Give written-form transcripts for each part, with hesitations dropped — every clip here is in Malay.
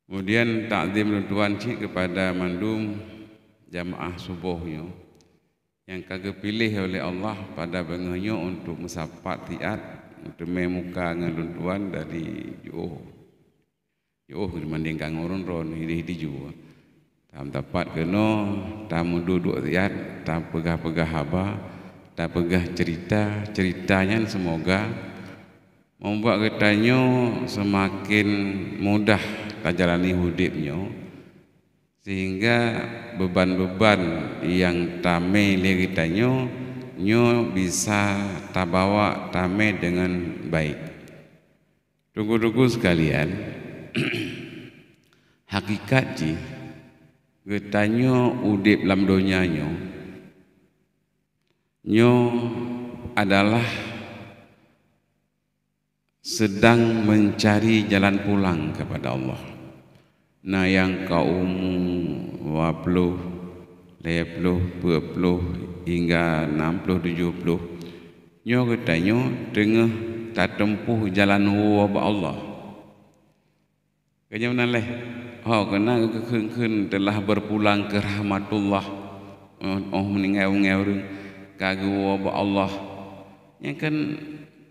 Kemudian takzim tuan cik kepada mandum jamaah subuhnya yang kagak pilih oleh Allah pada bengahnya untuk mesapat tiat untuk memuka dengan tuan dari Johor dibandingkan orang ron hidi juga. Tam tepat kena tamu duduk tiat, tam pegah-pegah haba, tam pegah ceritanya semoga membuat kitanya semakin mudah jalani hidupnya, sehingga beban-beban yang tame kitanya nyo bisa tabawa tame dengan baik. Tunggu-tunggu sekalian, hakikat ji kitanya udip dalam dunia nyo adalah sedang mencari jalan pulang kepada Allah. Nah yang kaum 20, 20, 20 hingga 60, 70 nyo katanya tengah tak tempuh jalan wabak Allah. Kaya mana leh? Kena kekun telah berpulang ke rahmatullah. Meninggal kagak wabak Allah. Yang kan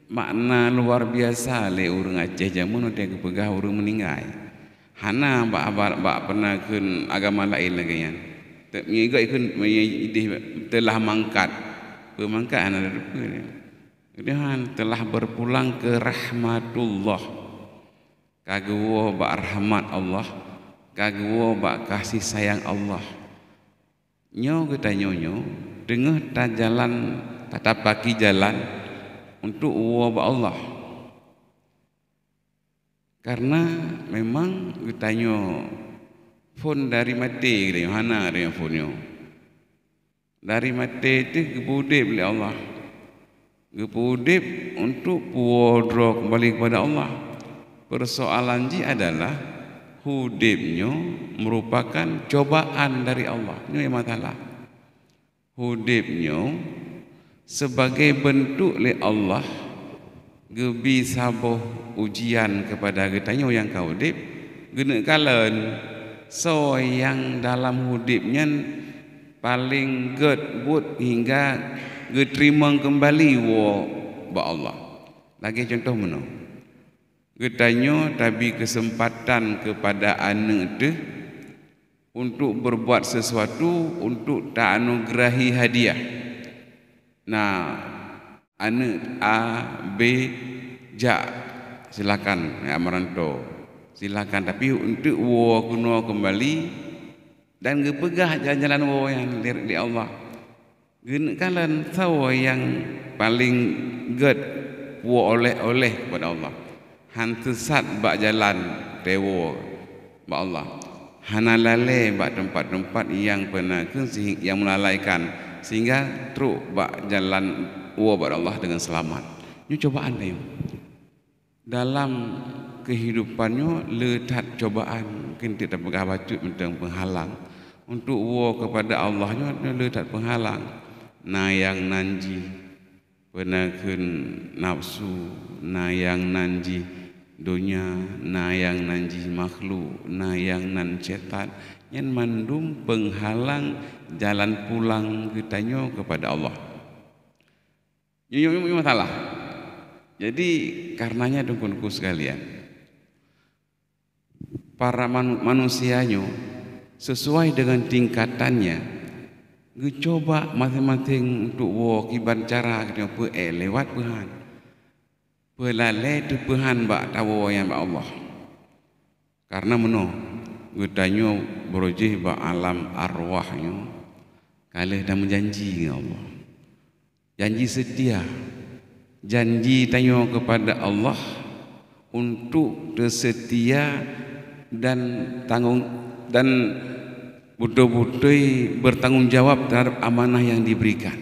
makna luar biasa le urang Aceh jamun udah kepegah urang meninggal. Hana bak pernah kun agama lain lagi yan. Mengikat ikun telah mangkat. Pemangkat anak dia telah berpulang ke rahmatullah. Kagwa bak rahmat Allah, kagwa bak kasih sayang Allah. Nyo kita nyonyo dengar tak jalan tak pagi jalan untuk wabak Allah. Karena memang kitanya phone dari mati dia hana dia phone dari mati itu kebudip oleh Allah, kebudip untuk puodro kembali kepada Allah. Persoalan ji adalah hudipnya merupakan cobaan dari Allah. Ini masalah. Hudipnya sebagai bentuk oleh Allah gebi sabuh ujian kepada kitanya yang kau hudip guna kalen so yang dalam hudipnya paling good hingga diterima kembali wa Allah. Lagi contoh mana? Kitanya tabi kesempatan kepada anak itu untuk berbuat sesuatu untuk tak anugerahi hadiah. Nah, anak A, B, ja, silakan ya merantau, silakan. Tapi untuk wa kuno kembali dan gepegah jalan-jalan wa yang lirik di Allah. Kalian tahu yang paling good wa oleh kepada Allah. Hantu sat bak jalan tewo bak Allah. Hana lale bak tempat-tempat yang pernah yang melalaikan sehingga teruk bak jalan bak Allah dengan selamat. Ini cobaan dia. Dalam kehidupannya letak cobaan, mungkin tidak pegah bacut tentang penghalang untuk kepada Allahnya letak penghalang. Nah yang nanji penakun nafsu, nah yang nanji dunia, nah yang nanji makhluk, nah yang nan setan yang mandum penghalang jalan pulang kitanya kepada Allah. Ini masalah. Jadi karenanya dukun-dukun sekalian, para manusianya sesuai dengan tingkatannya coba masing-masing untuk kiban cara kita lewat Tuhan. Pelale tu Tuhan bak tahu yang bak Allah. Karena meno gutanya berujih bak alam arwahnya kalih dah menjanji dengan Allah. Janji setia. Janji tanya kepada Allah untuk setia dan tanggung dan betul-betul bertanggung jawab terhadap amanah yang diberikan.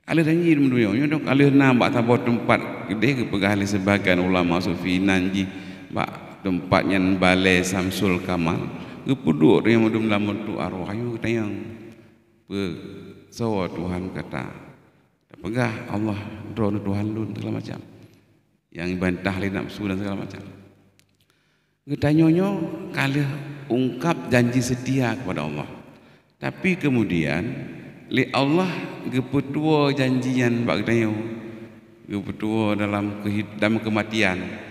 Alih janji dunia, dok alih nampak tabot tempat gede kepegah alih sebagian ulama sufi nanji bak tempatnya balai Samsul Kamal kepuduk yang mudum dalam bentuk arwah ayu kita yang so Tuhan kata pegah Allah drone Tuhan lun segala macam yang bantah li nafsu dan segala macam. Getanyonyo kalau ungkap janji setia kepada Allah. Tapi kemudian li Allah gepetua janjian bak getanyo. Gepetua dalam kematian.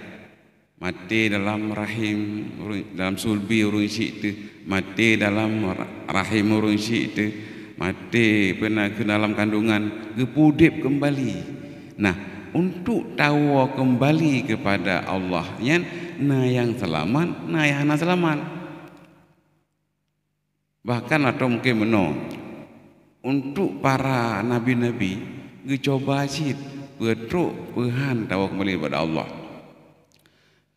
Mati dalam rahim, dalam sulbi urung syik tu, mati dalam rahim urung syik tu, mati pernah ke dalam kandungan, gepudip kembali. Nah, untuk tahu kembali kepada Allah, na yang selamat, na yang hana selamat. Bahkan atau mungkin benar, untuk para nabi-nabi, gecoba syit, betruk, pehan tahu kembali kepada Allah.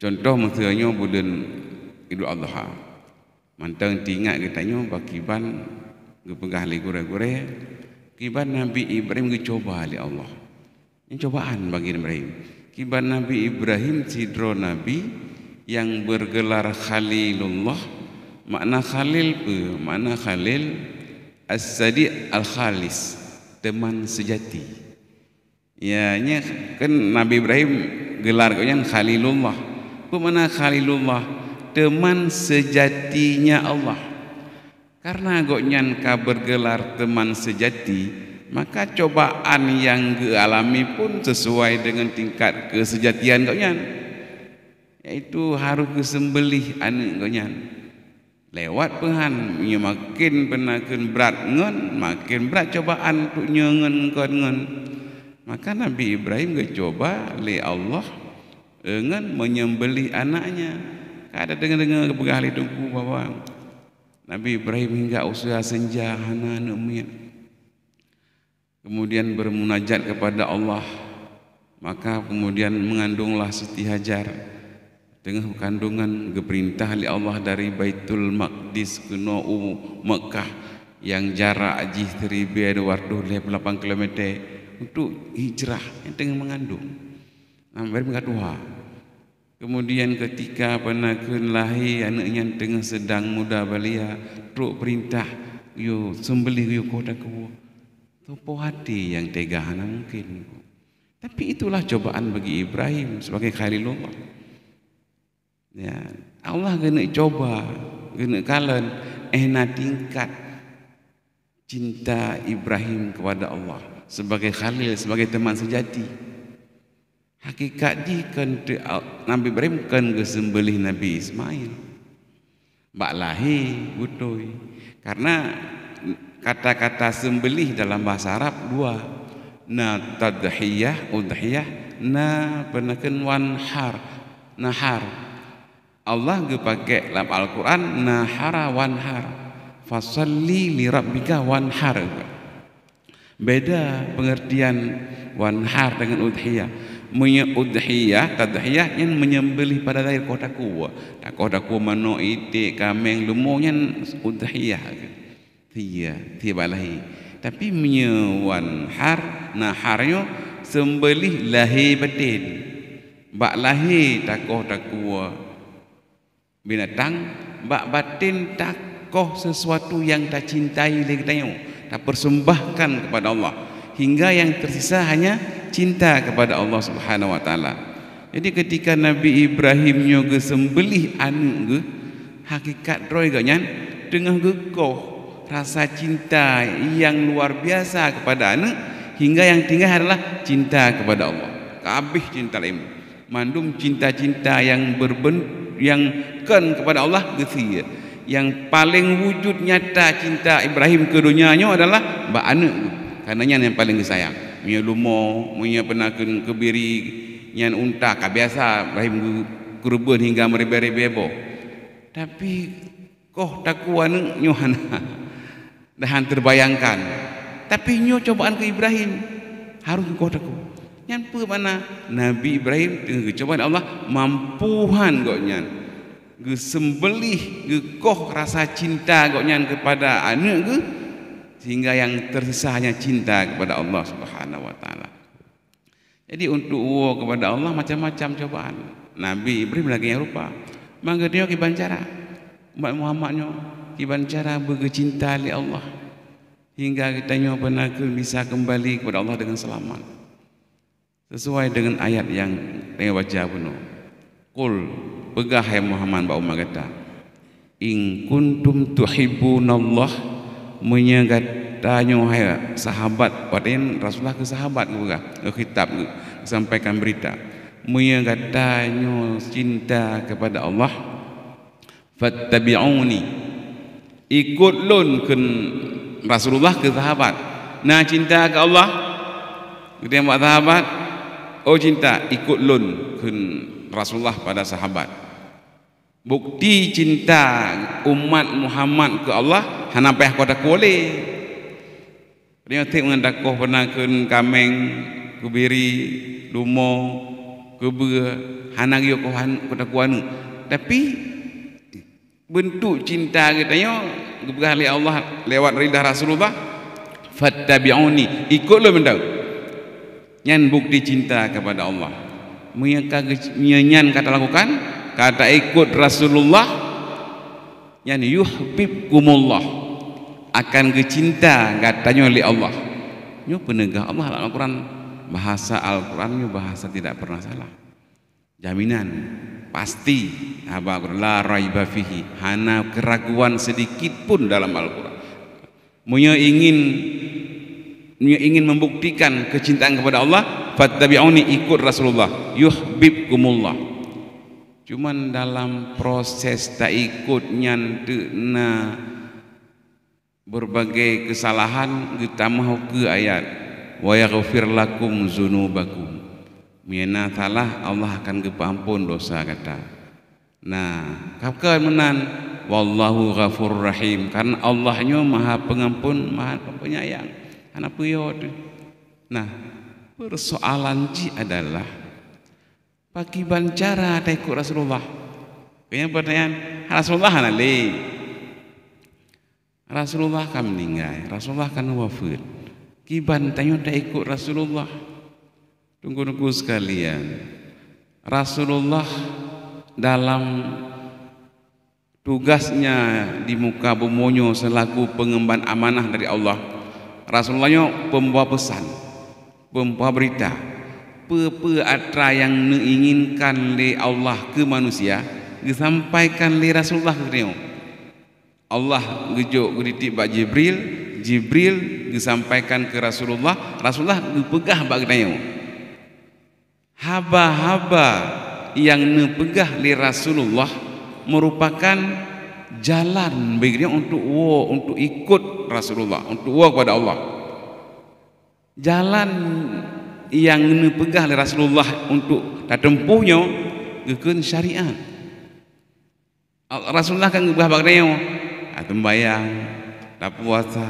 Contoh misalnya bulan Idul Adha. Mantang tingat katanya bakiban gepegah li gure-gure. Kiban Nabi Ibrahim gecoba oleh Allah. Ini cobaan bagi Ibrahim. Kiban Nabi Ibrahim sidro Nabi yang bergelar Khalilullah. Makna Khalil apa? Makna Khalil As-Sadiq Al-Khalis, teman sejati. Ya, kan Nabi Ibrahim gelar katanya Khalilullah. Pemana Khalilullah, teman sejatinya Allah. Karena goknyan ka bergelar teman sejati, maka cobaan yang dialami pun sesuai dengan tingkat kesejatian goknyan. Yaitu harus disembelih anak goknyan. Lewat pehan, makin penaken berat ngon, makin berat cobaan untuk nyengen ngon. Maka Nabi Ibrahim gecoba oleh Allah dengan menyembelih anaknya. Ada dengar-dengar kepegali tungku bawang. Nabi Ibrahim hingga usia senja hana numian. Kemudian bermunajat kepada Allah. Maka kemudian mengandunglah Siti Hajar. Tengah kandungan keperintah oleh Allah dari Baitul Maqdis ke Mekah yang jarak ajih 1228 km untuk hijrah yang tengah mengandung. Nabi berkata, kemudian ketika penaken lahir anaknya tengah sedang muda balia, truk perintah yo sembelih yo kota ku. Topo hati yang tega hana mungkin. Tapi itulah cobaan bagi Ibrahim sebagai Khalilullah. Ya, Allah kena coba, kena kalen na tingkat cinta Ibrahim kepada Allah sebagai Khalil, sebagai teman sejati. Hakikat di kan Nabi Ibrahim kan gesembelih Nabi Ismail. Bak lahir butoi. Karena kata-kata sembelih dalam bahasa Arab dua. Na tadhiyah, udhiyah, na penaken wanhar, nahar. Allah gepakai dalam Al-Quran nahara wanhar. Fasalli li rabbika wanhar. Beda pengertian wanhar dengan udhiyah. Udhiyah, tadhiyah yang menyembelih pada lahir kotaku. Tak kotaku mano itik kameng lemunya udhiyah. Tiya balahi. Tapi wanhar naharnya sembelih lahir batin. Bak lahir takoh binatang, bak batin takoh sesuatu yang tak cintai lagi tanya. Tak persembahkan kepada Allah. Hingga yang tersisa hanya cinta kepada Allah Subhanahu wa taala. Jadi ketika Nabi Ibrahim nyoga sembelih anu ge, hakikat roy ganyan tengah gekoh rasa cinta yang luar biasa kepada anak hingga yang tinggal adalah cinta kepada Allah. Kabeh cinta lain. Mandum cinta-cinta yang yang kan kepada Allah gesi. Yang paling wujud nyata cinta Ibrahim ke dunianya adalah mbak anak. Karenanya yang paling disayang. Punya lumo, punya penaken kebiri, nyan unta, biasa Ibrahim kurban hingga meribet-ribet. Tapi koh takuan nyohana, dah terbayangkan. Tapi nyo cobaan ke Ibrahim harus koh taku. Nyan pu mana Nabi Ibrahim dengan cobaan Allah mampuhan kok nyan. Gesembelih, gekoh rasa cinta kok nyan kepada anak ke. Sehingga yang tersisa hanya cinta kepada Allah Subhanahu wa taala. Jadi untuk kepada Allah macam-macam cobaan. Nabi Ibrahim lagi yang rupa. Mangga dia kiban cara. Umat Muhammadnya kiban cara bercinta li Allah. Hingga kita nyo pernah bisa kembali kepada Allah dengan selamat. Sesuai dengan ayat yang dengan baca penuh. Qul pegah hai Muhammad ba umma kata in kuntum tuhibbunallah menyagatanya hai sahabat padahal Rasulullah ke sahabat ke khitab sampaikan berita menyagatanya cinta kepada Allah fattabi'uni ikut lun ke Rasulullah ke sahabat nah cinta ke Allah kita buat sahabat oh cinta ikut lun ke Rasulullah pada sahabat bukti cinta umat Muhammad ke Allah hanapeh kota kole dia tik mengandakoh pernah ke kameng kubiri lumo kebe hanang yo kota kuanu tapi bentuk cinta katanya kepada Allah lewat ridha Rasulullah fattabi'uni ikutlah benda nyan bukti cinta kepada Allah menyan kata lakukan kata ikut Rasulullah nyan yuhibbukumullah akan kecinta katanya oleh Allah nyo penegah Allah dalam Al-Quran bahasa Al-Quran bahasa tidak pernah salah jaminan pasti la raiba fihi hana keraguan sedikit pun dalam Al-Quran punya ingin membuktikan kecintaan kepada Allah fattabi'uni ikut Rasulullah yuhibbukumullah cuman dalam proses tak ikut nyantena berbagai kesalahan kita mahu ke ayat wa yaghfir lakum dzunubakum miana salah Allah akan kepampun dosa kata nah kapkan menan wallahu ghafurur rahim karena Allahnya maha pengampun maha penyayang anak puyod nah persoalan ji adalah bagi bancara tak ikut Rasulullah kayaknya pertanyaan Rasulullah nali Rasulullah kan meninggal Rasulullah kan wafat kiban tanya tak ikut Rasulullah tunggu-tunggu sekalian Rasulullah dalam tugasnya di muka bumonyo selaku pengemban amanah dari Allah Rasulullahnya pembawa pesan pembawa berita pe atra yang diinginkan oleh Allah ke manusia disampaikan oleh Rasulullah ke dia Allah gejuk geritik bak Jibril disampaikan ke Rasulullah dipegah bak dia haba-haba yang nepegah li Rasulullah merupakan jalan bagi dia untuk ikut Rasulullah untuk kepada Allah jalan yang nepegah li Rasulullah untuk tempuhnya gekeun syariat Rasulullah kan ngebah bak dia tembayang tak puasa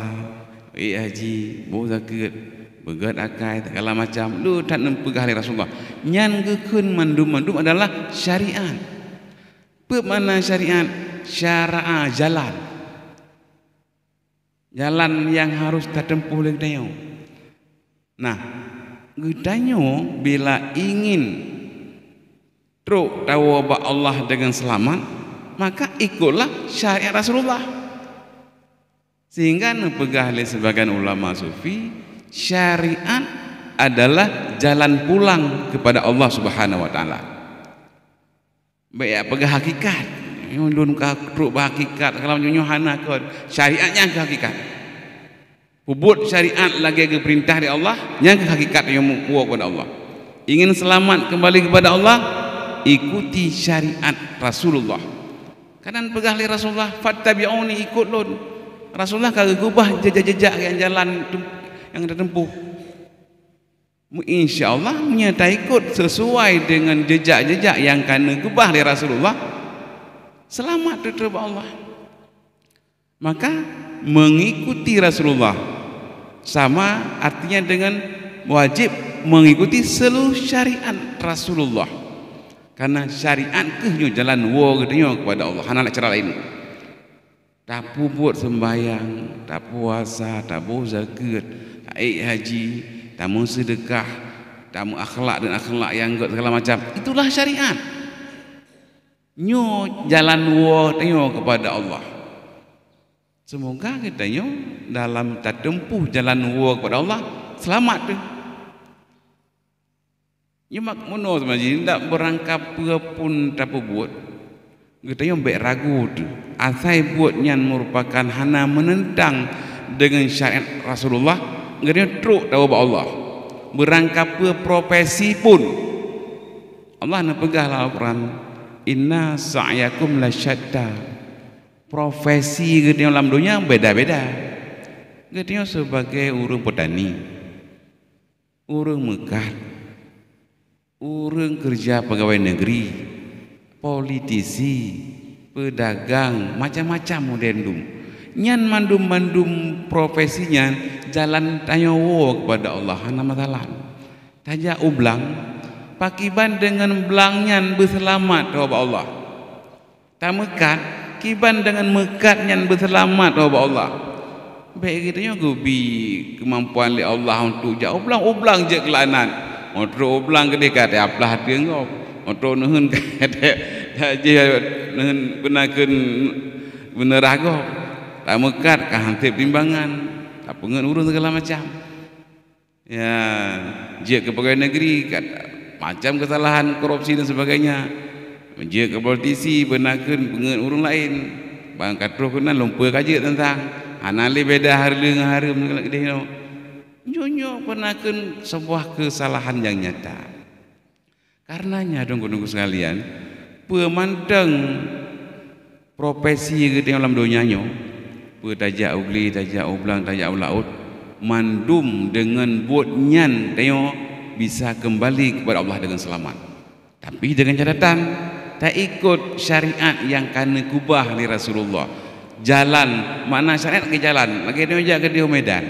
haji bau zakat begat akai segala macam lu tak nempegah oleh Rasulullah nyan gekeun mandum adalah syariat pe mana syariat syara'a jalan yang harus tertempuh oleh dia nah gedanyo bila ingin truk tahu ba Allah dengan selamat maka ikutlah syariat Rasulullah sehingga nepegah oleh sebagian ulama sufi syariat adalah jalan pulang kepada Allah Subhanahu wa taala. Baik pegah hakikat. Nyundun ka truk hakikat kalau nyuhana ke syariatnya ke hakikat. Hubut syariat lagi ke perintah dari Allah yang ke hakikat yang muak kepada Allah. Ingin selamat kembali kepada Allah ikuti syariat Rasulullah. Kanan pegah li Rasulullah fattabi'uni ikut lun. Rasulullah kagak gubah jejak-jejak yang jalan yang tertempuh. InsyaAllah menyata ikut sesuai dengan jejak-jejak yang kena gubah oleh Rasulullah selamat terhadap Allah. Maka mengikuti Rasulullah sama artinya dengan wajib mengikuti seluruh syariat Rasulullah karena syariat ke jalan kepada Allah hana cara lain. Tak buat sembahyang, tak puasa, tak bawa zakat, tak haji, tak mau sedekah, tak mau akhlak dan akhlak yang segala macam. Itulah syariat. Nyo jalan tengok kepada Allah. Semoga kita dalam tertempuh jalan kepada Allah selamat tu. Nyo mak mono semaji tak berangkap pun tak buat. Kita yang baik ragu tu. Asai buatnya merupakan hana menentang dengan syariat Rasulullah. Kita teruk tahu bahawa Allah. Berangkapa profesi pun Allah nak pegahlah Al-Quran. Inna sa'yakum lasyatta. Profesi kita dalam dunia beda-beda. Kita sebagai orang petani, orang mekat, orang kerja pegawai negeri, politisi, pedagang, macam-macam modern. Nyan mandum-mandum profesinya jalan tanyawo kepada Allah hana masalah. Tajak ublang pakiban dengan belangnya berselamat kepada Allah. Tak mekat kiban dengan mekatnya berselamat kepada Allah. Baik kitanya gubi kemampuan li Allah untuk jak ublang je kelanan. Otro ublang gede kata aplah hati engkau. Otro nuhun kata je nuhun gunakan bener ago. Tak mekat kah hantip timbangan. Tak pengen urus segala macam. Ya, je ke pegawai negeri kata macam kesalahan korupsi dan sebagainya. Je ke politisi benakan pengen urus lain. Bang katro kena lupa kaji tentang anali beda harga dengan harga mengelak gede no. Nyonyo penakan sebuah kesalahan yang nyata. Karenanya dong sekalian, pemandang profesi gede dalam dunianya, tajak ugli, tajak ublang, tajak ulaut, mandum dengan buatnya tengok bisa kembali kepada Allah dengan selamat. Tapi dengan catatan tak ikut syariat yang kena kubah oleh Rasulullah. Jalan mana syariat ke jalan lagi dia ke dia medan.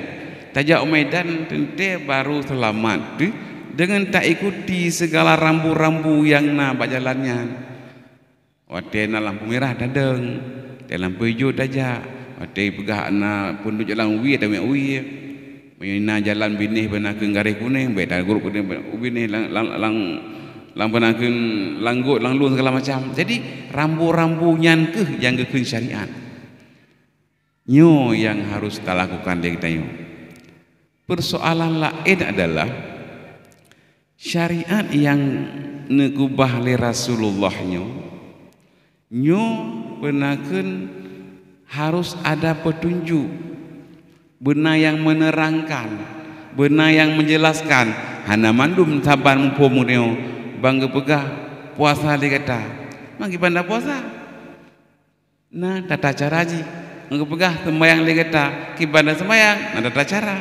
Tajak medan tentu baru selamat dengan tak ikuti segala rambu-rambu yang nak jalannya. Watena lampu merah dadeng, lampu hijau tajak. Wate pegah na punduk jalan uwi atau uwi. Menina jalan binih benakeun garis kuning, beda guru kuning binih lang benakeun langgut langlun segala macam. Jadi rambu-rambu nyan ke yang gekeun syariat. Nyo yang harus kita lakukan dia kita nyo. Persoalan lain adalah syariat yang negubah oleh Rasulullah nyo benakeun harus ada petunjuk, benar yang menerangkan, benar yang menjelaskan. Hana mandum saban mumpomu nyo bangga pegah puasa dia kata. Mangki pandai puasa. Nah tata cara ji. Mangga pegah sembahyang dia kata. Kibanda sembahyang, nah tata cara.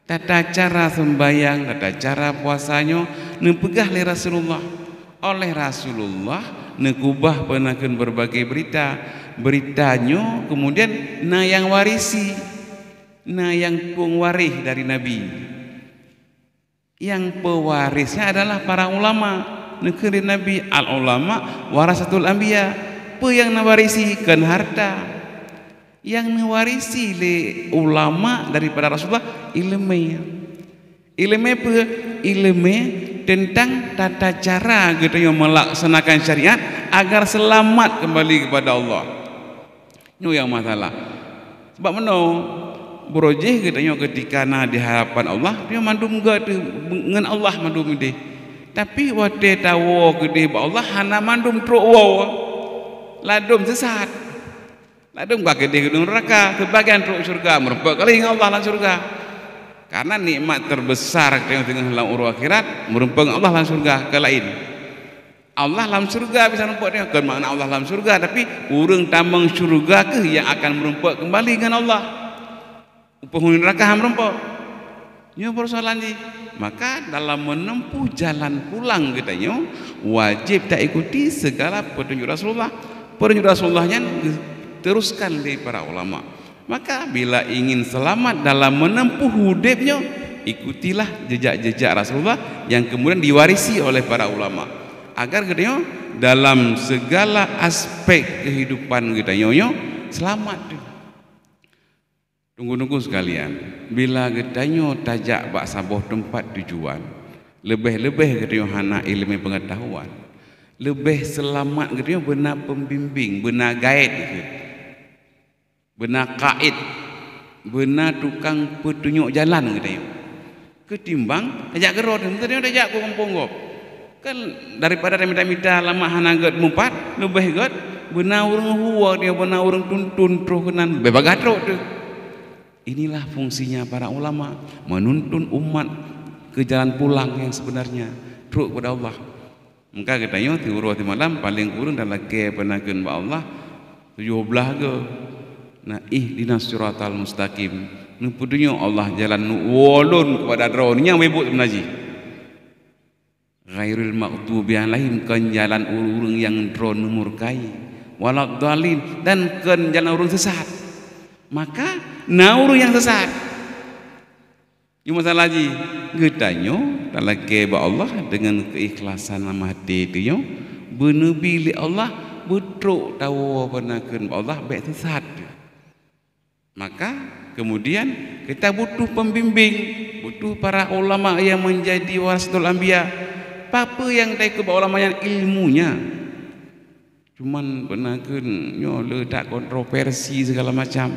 Tata cara sembahyang, tata cara puasanya nepegah oleh Rasulullah. Oleh Rasulullah nekubah penakeun berbagai beritanya kemudian na yang warisi, na yang pengwaris dari Nabi. Yang pewarisnya adalah para ulama negeri Nabi. Al ulama warasatul anbiya. Apa yang nawarisi kan harta. Yang mewarisi le ulama daripada Rasulullah ilmu. Ilmu apa? Ilmu tentang tata cara kita yang melaksanakan syariat agar selamat kembali kepada Allah. Itu yang masalah. Sebab mana berojeh kita yang ketika na di hadapan Allah dia mandum gak dengan Allah mandum dia. Tapi waktu tahu gede Allah hana mandum truk wow ladum sesat. Ladum gak gede gedung neraka kebagian truk surga merempak kali dengan Allah dalam surga. Karena nikmat terbesar yang dengan dalam urut akhirat merempak Allah dalam surga ke lain. Allah dalam surga bisa nampak dia kan makna Allah dalam surga, tapi urang tambang surga ke yang akan merempak kembali dengan Allah. Penghuni neraka merempak. Ini persoalan ni. Maka dalam menempuh jalan pulang katanya wajib tak ikuti segala petunjuk Rasulullah. Petunjuk Rasulullahnya teruskan oleh para ulama. Maka bila ingin selamat dalam menempuh hidupnya, ikutilah jejak-jejak Rasulullah yang kemudian diwarisi oleh para ulama. Agar katanya dalam segala aspek kehidupan katanya selamat. Tunggu-tunggu sekalian, bila katanya tajak bak sabuh tempat tujuan, lebih-lebih katanya hana ilmu pengetahuan, lebih selamat katanya benar pembimbing, benar guide, benar kaid, benar tukang petunjuk jalan katanya. Ketimbang tajak gerot, katanya tajak ku kampung kau. kan daripada remita-mita lama hana gat mumpat lebih gat benar urang huwa dia benar urang tuntun terus kenan bebagatro tu. Inilah fungsinya para ulama, menuntun umat ke jalan pulang yang sebenarnya terus kepada Allah. Maka katanya ti urut malam paling kurang dalam ke penakeun ba Allah 17 ke. Nah, ihdinas siratal mustaqim. Nu pudunya Allah jalan nu wolon kepada drone-nya webut menaji. Ghairil maghdubi alaihim kan jalan urang yang drone murkai. Waladhdallin dan kan jalan urang sesat. Maka nauru yang sesat. Ini masalah haji. Getanyo dalam ke ba Allah dengan keikhlasan nama hati itu yo benabi li Allah betruk tahu penakeun ba Allah baik sesat. Maka kemudian kita butuh pembimbing, butuh para ulama yang menjadi warasatul anbiya. Apa yang tahu ke ulama yang ilmunya cuman penakeun nyo letak kontroversi segala macam.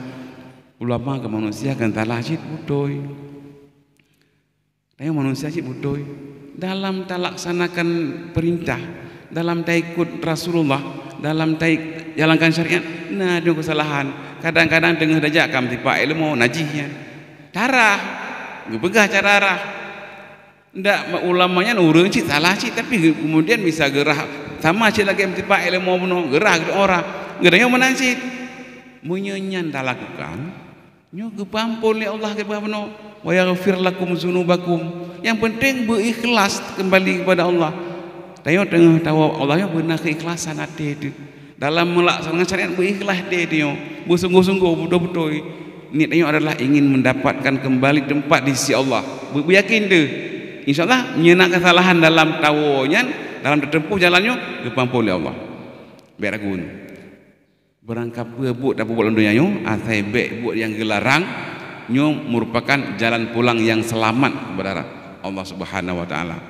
Ulama ke manusia kan talah cit butoy. Tayo manusia cit butoy dalam talaksanakan perintah, dalam taikut Rasulullah, dalam taik jalankan syariat. Nah, ada kesalahan. Kadang-kadang dengar dajak kam tipa ilmu najihnya. Darah, gebegah cara darah. Ndak ulamanya urang cik salah cik tapi kemudian bisa gerah sama cik lagi tipa ilmu beno gerah ke orang. Gerahnya mana cik? Munyenyan tak lakukan. Nyo gepampun li Allah ke beno. Wa yaghfir lakum dzunubakum. Yang penting berikhlas kembali kepada Allah. Tayo tengah tahu Allahnya benar keikhlasan hati itu. Dalam melaksanakan syariat berikhlas dia bersungguh-sungguh betul-betul niatnya adalah ingin mendapatkan kembali tempat di sisi Allah. Yakin dia insyaallah menyenak kesalahan dalam tawonnya dalam tertempuh jalannya dipampu oleh Allah. Biar ragun berangkap buat dapat buat dunia nyo asai baik buat yang gelarang nyo merupakan jalan pulang yang selamat kepada Allah Subhanahu wa taala.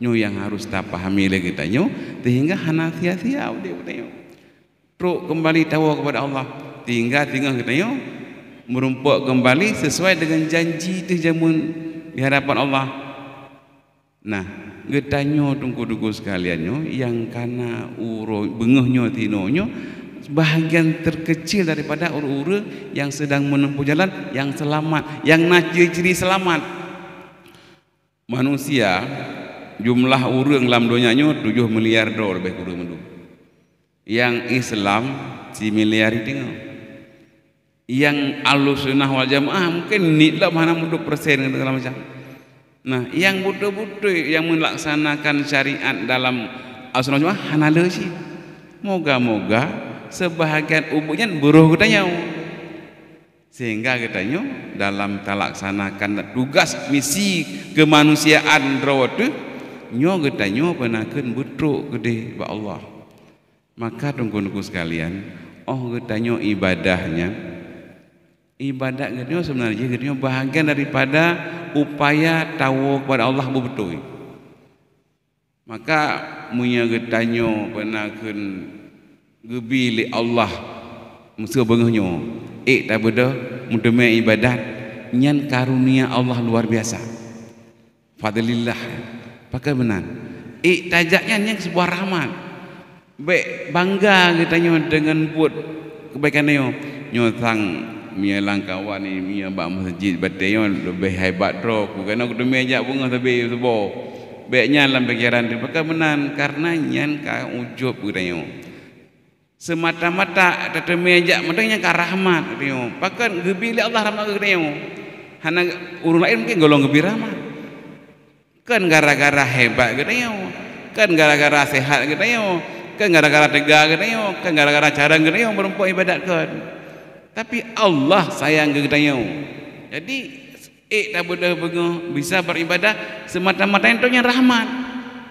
Nyo yang harus tak pahami lagi kita nyo sehingga hana sia-sia dia teruk kembali tahu kepada Allah tinggal kita yo merumpuk kembali sesuai dengan janji itu jamun di hadapan Allah. Nah, getanyo tunggu-tunggu sekalian yo yang kana uro bengehnya tinonyo bahagian terkecil daripada uru-uru yang sedang menempuh jalan yang selamat, yang nak ciri-ciri selamat. Manusia jumlah urang dalam dunianya 7 miliar dolar lebih kurang mendu. Yang Islam si miliar itu, yang Ahlussunnah wal Jamaah mungkin nilai mana menduk persen segala macam. Nah, yang betul-betul yang melaksanakan syariat dalam Ahlussunnah wal Jamaah hanale sih. Moga-moga sebahagian ubuknya buruh katanya, sehingga katanya dalam melaksanakan tugas misi kemanusiaan rawat nyo katanya penakeun betruk gede ba Allah. Maka tunggu-tunggu sekalian, getanyo ibadahnya, ibadah getanyo sebenarnya getanyo bahagian daripada upaya tahu kepada Allah betul. Maka munya getanyo penakeun gebili Allah musuh bengehnyo, tak beda mudeme ibadat nyan karunia Allah luar biasa. Fadlillah. Pakai benar. Tajaknya nyan sebuah rahmat. Baik bangga katanya dengan buat kebaikan dia nyotang mia langkawan ni mia bak masjid bateo lebih hebat ro kerana aku demi ajak bunga tapi sebo baiknya dalam pikiran dia pakai benar karena nyan ka ujub katanya semata-mata demi ajak madanya ka rahmat katanya pakai gebili Allah rahmat katanya hana urang lain mungkin golong gebi rahmat kan gara-gara hebat katanya kan gara-gara sehat katanya kan gara-gara tegak katanya, kan gara-gara cara katanya merempuh ibadat kan. Tapi Allah sayang katanya. Jadi tak boleh bisa beribadah semata-mata itu rahmat.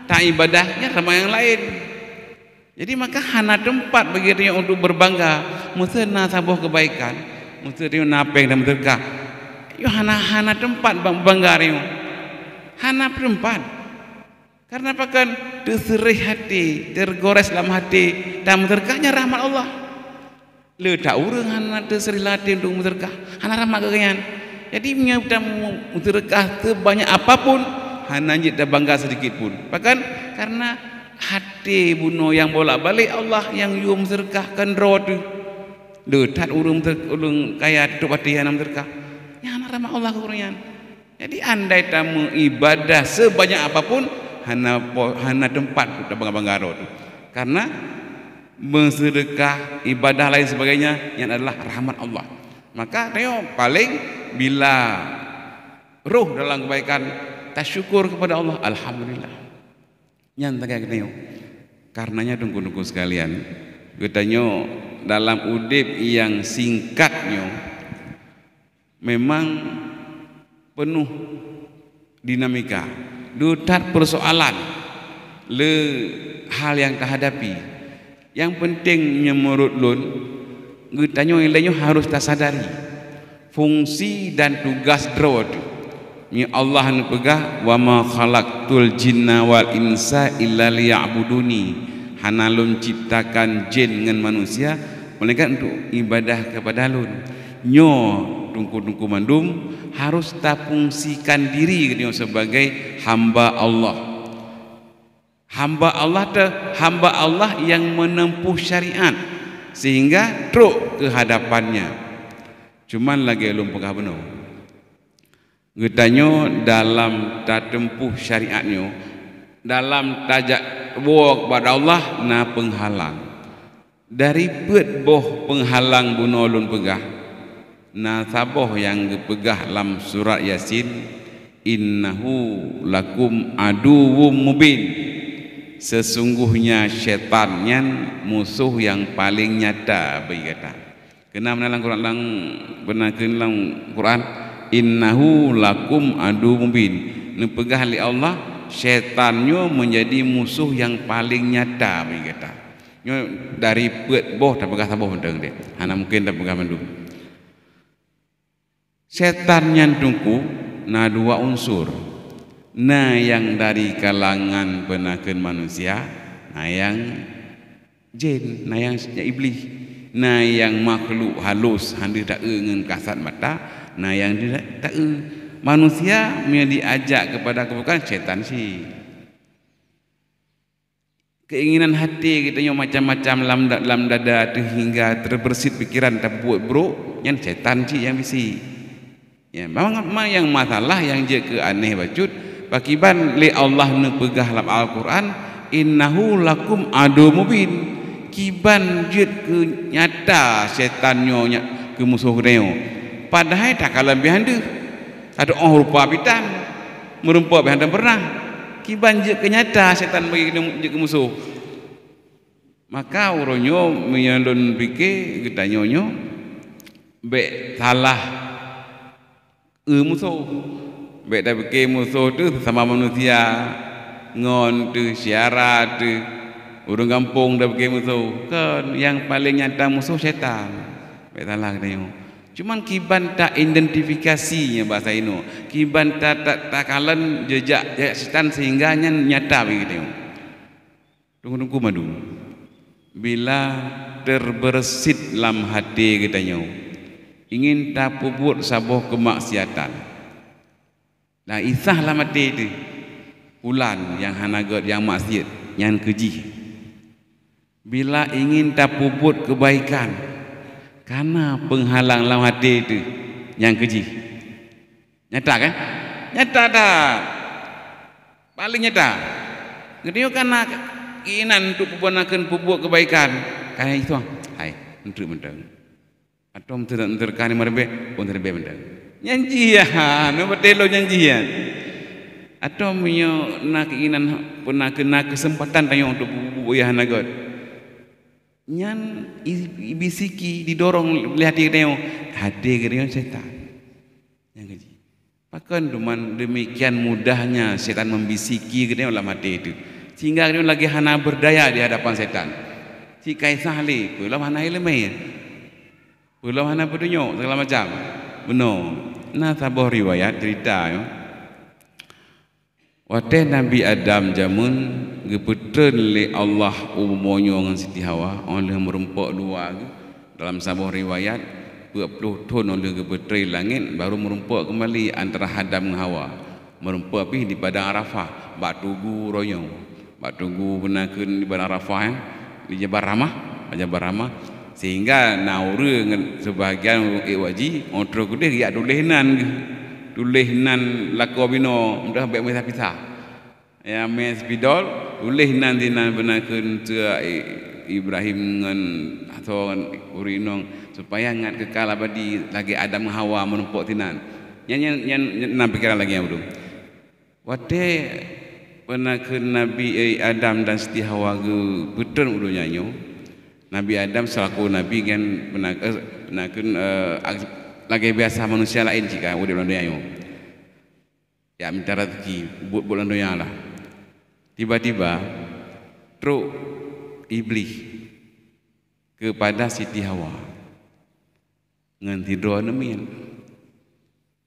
Tak ibadahnya sama yang lain. Jadi maka hana tempat bagi dia untuk berbangga, mesti na sabuh kebaikan, mesti dia napeng dan berkah. Yo hana tempat bangga dia. Hana tempat. Karena pakan terserih hati, tergores dalam hati, dan berkahnya rahmat Allah. Letak orang hana terserih hati untuk berkah, hana rahmat kekayaan. Jadi punya berkah sebanyak apapun, hana tak bangga sedikit pun. Bahkan karena hati bunuh yang bolak-balik Allah yang yum serkahkan roh tu. Detat urung kaya tu hati yang serkah. Yang nama Allah kurnian. Jadi andai tamu ibadah sebanyak apapun hana tempat kita bangga-bangga roh tu. Karena bersedekah, ibadah lain sebagainya yang adalah rahmat Allah. Maka tengok paling bila roh dalam kebaikan tasyukur kepada Allah, alhamdulillah. Yang tak tengok. Karenanya tunggu-tunggu sekalian, katanya dalam udip yang singkatnya memang penuh dinamika, dutat persoalan, le hal yang terhadapi. Yang pentingnya menurut lun, katanya yang lainnya harus tersadari fungsi dan tugas drawat. Ni Allah nu pegah wa ma khalaqtul jinna wal insa illa liya'buduni. Hanalun ciptakan jin dengan manusia melainkan untuk ibadah kepada lun. Nyo tungku-tungku mandum harus tapungsikan diri dia sebagai hamba Allah. Hamba Allah yang menempuh syariat sehingga truk ke hadapannya. Cuman lagi belum pegah benar. Getanyo dalam tatempuh syariatnya, dalam tajak bawa kepada Allah na penghalang. Dari pet boh penghalang bunolon pegah. Na saboh yang pegah dalam surat Yasin, innahu lakum aduwwum mubin. Sesungguhnya syaitan yang musuh yang paling nyata bagi kata. Kena menalang Quran lang benar dalam Quran, innahu lakum adu mubin. Nepegah oleh Allah, syaitannya menjadi musuh yang paling nyata bagi kata. Nyo dari pet boh tak pegah saboh menteng dia. Hana mungkin tak pegah mandum. Setan yang tungku na dua unsur. Na yang dari kalangan penaken manusia, na yang jin, na yang iblis, na yang makhluk halus hendak tak dengan kasat mata, na yang tidak tak manusia yang diajak kepada kebukan setan si. Keinginan hati kita yang macam-macam dalam dada tu hingga terbersit pikiran tak buat bro, yang setan si yang bisi. Ya, memang yang masalah yang je ke aneh bacut pakiban li Allah nepegah dalam Al-Quran, innahu lakum adu mubin. Kiban je ke nyata setannya ke musuh neo. Padahal tak kalah behanda. Ada orang rupa pitan, merumpa behanda pernah. Kiban je ke nyata setan bagi je ke musuh. Maka uronyo menyalun fikir getanyonyo be salah musuh. Baik dah fikir musuh tu sama manusia ngon tu syarat tu urang kampung dah fikir musuh kan yang paling nyata musuh syaitan. Baik salah katanya. Cuman kiban tak identifikasinya bahasa ini. Kiban tak kalan jejak syaitan sehingga nyata begitu. Tunggu-tunggu madu. Bila terbersit dalam hati katanya, ingin tak puput sabuh kemaksiatan. Lah isahlah mati itu. Ulan yang hanagat yang maksiat, yang keji. Bila ingin tak puput kebaikan, karena penghalang dalam hati itu yang keji. Nyata kan? Nyata tak? Paling nyata. Kedio karena keinginan untuk membuatkan puput kebaikan. Kayak itu, hai, untuk mentang. Atau menterkani merebe, pun terbe mentang. Nyanjian, nombor telo nyanjian. Atau punya nak keinginan pernah kena kesempatan tanya untuk bubuh yang nagot. Nyan bisiki didorong lihat dia hati kerion setan. Yang keji. Bahkan demikian mudahnya setan membisiki kerion dalam hati itu. Sehingga kerion lagi hana berdaya di hadapan setan. Si kaisah li, pulau hana ilmu. Pulau hana petunjuk segala macam. Benar. Nah sabuh riwayat cerita yo. Waktu Nabi Adam jamun geputren le Allah umonyo dengan Siti Hawa oleh merempok dua dalam sabuh riwayat 20 tahun oleh geputren langit baru merempok kembali antara Adam dengan Hawa. Merempok api di padang Arafah, batu royong. bak tunggu benakeun di Padang Arafah di Jabal Rahmah sehingga naura sebahagian waji ontro gede ya dulehnan lako bino mudah baik mesa pisah ya mes bidol dulehnan dinan benakeun teu Ibrahim ngan atau urinong supaya ngat kekal abadi lagi Adam Hawa menumpuk tinan nyan pikiran lagi yang belum wate benakeun Nabi Adam dan Siti Hawa ge betul udah nyanyo Nabi Adam selaku Nabi kan benakeun lagi biasa manusia lain jika udah belum nyanyo ya minta rezeki bulan doya lah tiba-tiba truk iblis kepada Siti Hawa ngan tidro nemin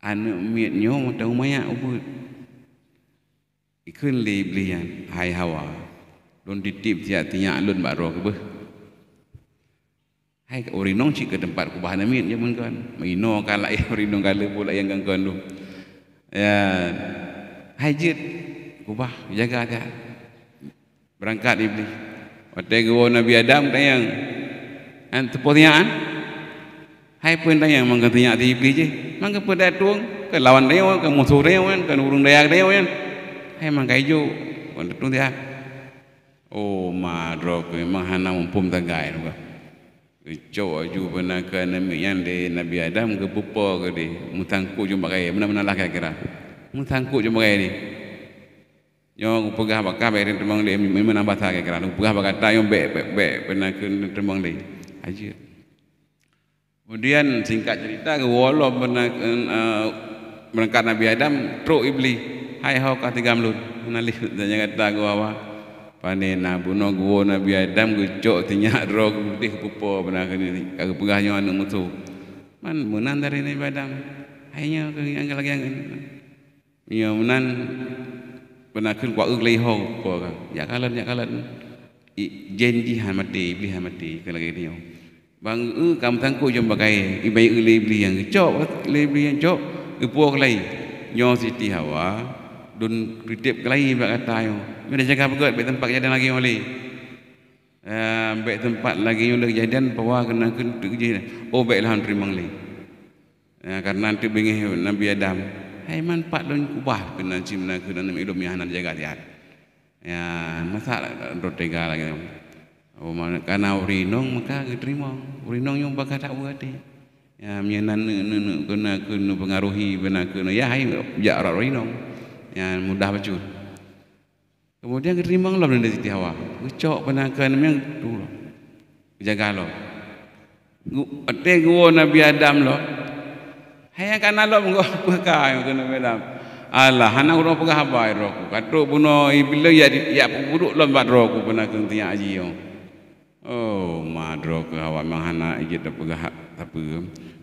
anu mietnyo mata umaya ubud ikun li iblian hai Hawa lun ditip tia tinya lun baro ke beuh hai urinong ci ke tempat ku bahan miet je mun kan maino kala urinong kala pula yang gangkan lu ya hai jit ku bah jaga dia berangkat iblis waktu gua Nabi Adam tayang tepotnyaan hai pun tayang mangkatnya di iblis je mangka pada tuang ke lawan dia ke musuh dia kan urung dayak dia kan hai mangka ijo untuk tuang dia oh madrok memang hana mumpum tagai tu Coba aju benakan yang de Nabi Adam ke pupa ke di mutangku jumpa kaya benar-benar lah kira-kira mutangku jumpa kaya ni yang pegah bakal berin terbang dia memang nambah tak kira-kira pegah bakal tayong be benakan terbang dia aja. Kemudian singkat cerita ke walau benakan berangkat Nabi Adam truk iblis hai hau katiga mlut nalih tanya kata gua panena buno gua Nabi Adam gecok tinyak roh gede pupa benakan ni kagak pegahnya anu musuh man menan dari Nabi Adam hanya ke lagi yang menan benakan kuat uglai ho ko ya kalan janji hamati iblis hamati ke lagi dia bang kamu tangku jom bagai ibai iblis yang gecok iblis yang cok ipuak lai nyo Siti Hawa dun kritip kelai bak kata yo dia jaga pegot baik tempat kejadian lagi oleh baik tempat lagi oleh kejadian bawa kena kerja oh baiklah terima li karena nanti bingih Nabi Adam hai manfaat don kubah kena cimna kena hidup yang nak jaga tiat ya masa rotega lagi oh mana karena urinong maka terima urinong yang bakal tak buat ya menyenan kena pengaruhi benar kena ya hai jarak urinong ya mudah bacun kemudian terima Allah dari Siti Hawa cok penakan memang tu jaga lo ate gua Nabi Adam lo hanya kana lo mengko pekai Nabi Adam Allah hana urang pegah habai roku katuk buno iblis ya buduk lombat roku penakan tiak aji yo oh madro ke Hawa mahana ije pegah apa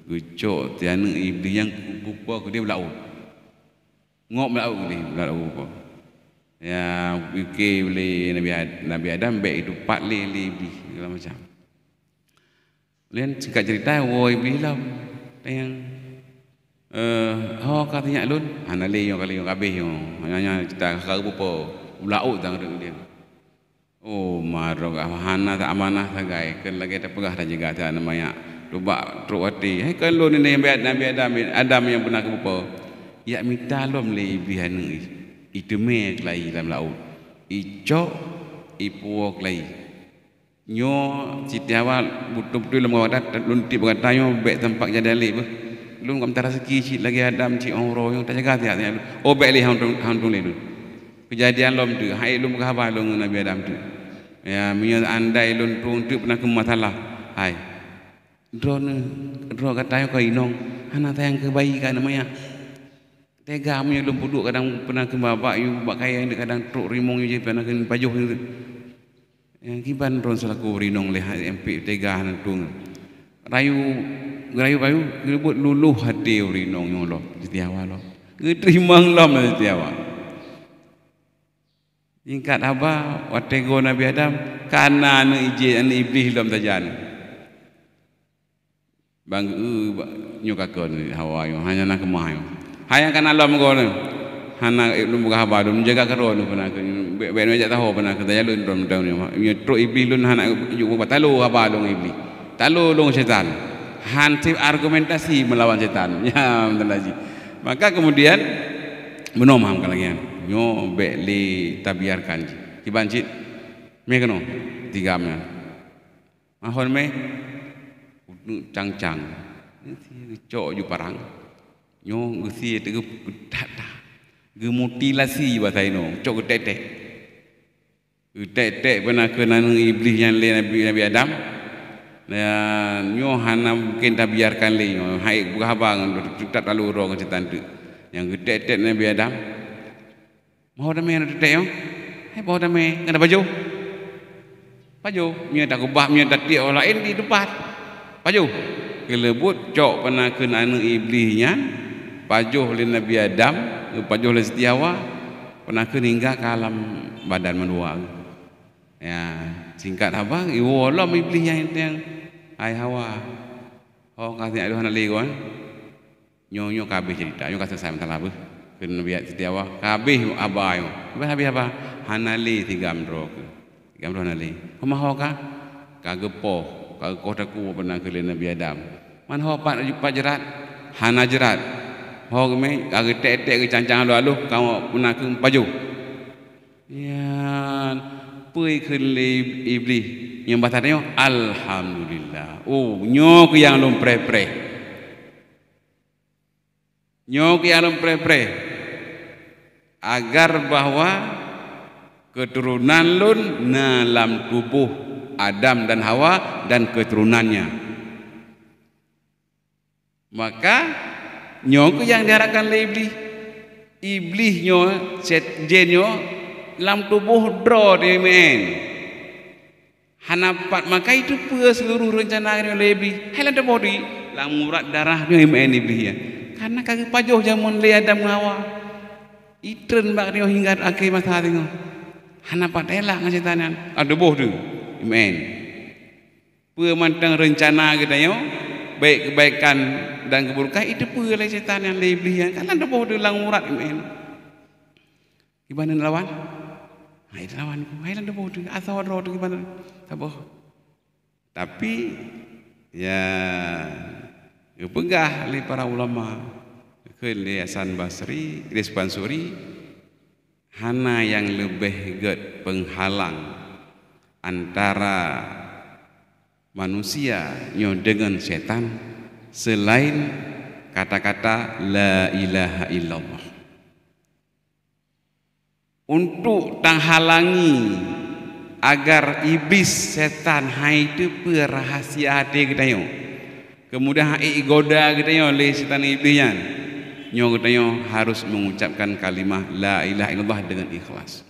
gecok tiana iblis yang bupa ke dia belau ngok belau apa ya fikir boleh Nabi Adam baik itu 4 lebih segala macam. Kemudian singkat cerita woi bilam yang katanya lun ana le yo kali yo kabeh yo hanya kita kau pupo belau tang dia. Oh maro hana tak amanah sagai kan lagi tak pegah tak jaga tak namanya coba truati hai kan lun ni Nabi Adam yang pernah ke pupo ya minta lom lebih anu itu mek lai dalam laut icok ipuok lai nyo Siti Hawa betul-betul lemah wadat lunti berkata nyo baik tempat jadi alik belum kam rezeki cik lagi Adam cik orang yang tak jaga tiap oh baik li hang tung le kejadian lom tu hai lum khabar lom Nabi Adam tu ya minyak andai lum tung tu pernah ke masalah hai drone kata yo inong anak tayang kebaikan namanya tega punya lempuduk kadang pernah ke bapak you bak kaya yang kadang truk rimong you je pernah ke pajuh tu yang kiban ron selaku rinong leh MP tega hantung rayu gebut luluh hati rinong yo lo Siti Hawa lo gerimang lom Siti Hawa ingkat apa watego Nabi Adam kana anu ije anu iblis lom tajan bang nyukakon Hawa yo hanya nak kemah yo hayang kan Allah mengkono hana ilmu bahaba dum jaga karo nu pernah ke be ajak tahu pernah ke daya lun dom dom ni tro iblis lun hana ju batalu haba dong iblis talu dong setan hansip argumentasi melawan setan ya betul. Maka kemudian menomam kalian nyo be li tabiarkan kibancit me keno tigamnya mahon me cang-cang cok ju parang nyo ngesi te data gemutilasi bahasa ino cok tetek tetek pernah kena iblis yang le Nabi Adam ya nyo hana mungkin tabiarkan le nyo hai buka bang tak lalu ro cetan tu yang tetek Nabi Adam mau dah me tetek yo hai mau dah me ngada baju mia tak ubah mia tak dia orang lain di depan baju kelebut cok pernah kena iblisnya pajuh oleh Nabi Adam, pajuh oleh Setiawa, pernah hingga ke alam badan manusia. Ya, singkat apa? Iwo Allah iblis yang ai Hawa. Oh kasih ada anak lagi kan? Nyo kabeh cerita, nyo kasih saya mentala apa? Kena Nabi Setiawa, kabeh abai. Habis apa? Hanali tigam roh hanali. Pemahau kah? Kagepoh, kagekotaku pernah ke Nabi Adam. Man hawa pak jerat, hana jerat. Hok me agak tek-tek ke cancang lalu kau pernah ke baju. Ya, pui keli iblis yang batannya alhamdulillah. Oh, nyok yang lom pre-pre. Nyok yang lom pre-pre. Agar bahwa keturunan lun dalam tubuh Adam dan Hawa dan keturunannya. Maka nyo yang diharapkan oleh iblis nyo set jenyo dalam tubuh dro de men hanapat maka itu pula seluruh rencana oleh iblis halan de body lang murat darah nyo men iblis ya karena kaki pajoh jamun le Adam Hawa itren bak nyo hingga akhir masa tengok hanapat elak ngasetanan ada boh tu men pula mantang rencana kita yo baik kebaikan dan keburukan itu pula setan yang iblis yang kan ada boh dalam murat men gimana lawan hai lawan ku hai ada boh asal roh gimana taboh tapi ya pegah oleh para ulama ke Hasan Basri Respansuri hana yang lebih get penghalang antara manusia nyo dengan setan selain kata-kata la ilaha illallah untuk tanghalangi agar iblis setan hai itu rahasia hati kita yo kemudian hai goda kita yo oleh setan iblisnya nyo kita yo harus mengucapkan kalimah la ilaha illallah dengan ikhlas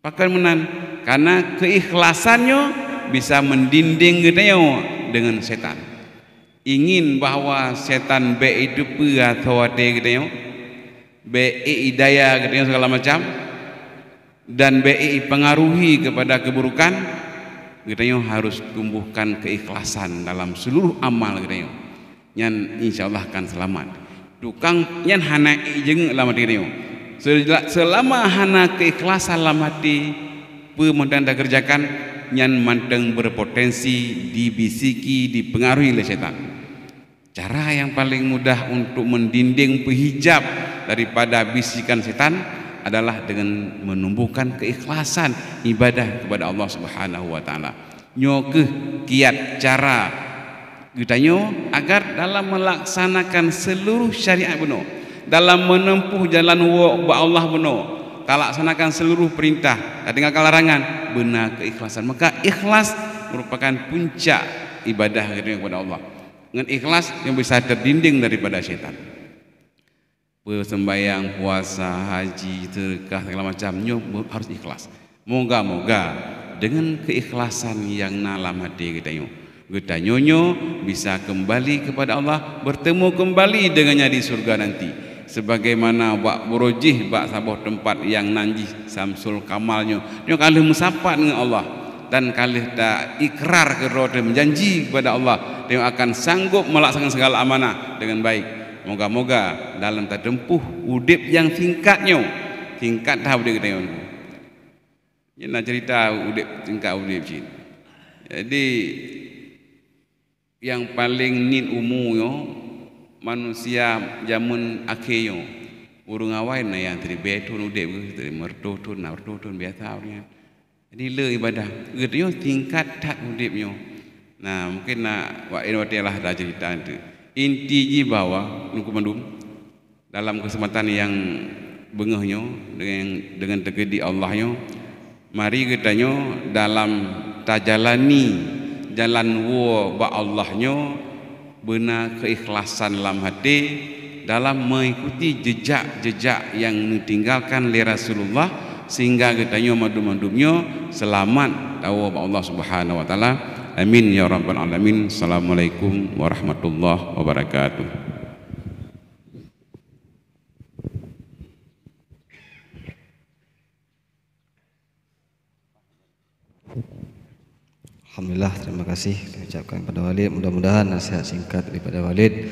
pakai menan karena keikhlasannya bisa mendinding kita yo dengan setan ingin bahwa setan be itu pura thawate kita yo be hidayah kita yo segala macam dan be pengaruhi kepada keburukan kita yo harus tumbuhkan keikhlasan dalam seluruh amal kita yo nyan insyaallah akan selamat tukang nyan hana jeung dalam hati kita yo selama hana keikhlasan dalam hati pemandang kerjakan nyan manteng berpotensi dibisiki dipengaruhi oleh setan. Cara yang paling mudah untuk mendinding penghijab daripada bisikan setan adalah dengan menumbuhkan keikhlasan ibadah kepada Allah Subhanahu wa taala. Nyo kiat cara gitanyo agar dalam melaksanakan seluruh syariat benar, dalam menempuh jalan wa Allah benar, laksanakan seluruh perintah dan tinggalkan larangan benar keikhlasan. Maka ikhlas merupakan puncak ibadah kepada Allah. Dengan ikhlas yang bisa terdinding daripada syaitan. Sembahyang, puasa, haji, sedekah segala macamnya harus ikhlas. Moga-moga dengan keikhlasan yang dalam hati kita nyonyo bisa kembali kepada Allah, bertemu kembali dengannya di surga nanti. Sebagaimana bak burujih bak sabuh tempat yang nanjih Samsul Kamalnya nyo kalih musapat dengan Allah dan kalih tak ikrar ke roh menjanji kepada Allah dia akan sanggup melaksanakan segala amanah dengan baik moga-moga dalam tertempuh udip yang singkatnya singkat tahu dia kata yon. Dia nak cerita udip singkat udip cik. Jadi yang paling nin umurnya manusia zaman akhirnya urung awal na yang tadi betun udip ke tadi mertutun biasa ni. Jadi le ibadah gedenya tingkat tak udipnya. Nah mungkin nak waktu lah dah cerita tu. Inti ji bahawa nuku mandum dalam kesempatan yang bengahnya dengan tegedi Allahnya, mari katanya dalam tajalani jalan wa ba Allahnya benar keikhlasan dalam hati dalam mengikuti jejak-jejak yang ditinggalkan oleh Rasulullah sehingga katanya madum-madumnya selamat tahu Allah Subhanahu wa taala. Amin ya rabbal alamin. Assalamualaikum warahmatullahi wabarakatuh. Alhamdulillah, terima kasih saya ucapkan kepada Walid. Mudah-mudahan nasihat singkat daripada Walid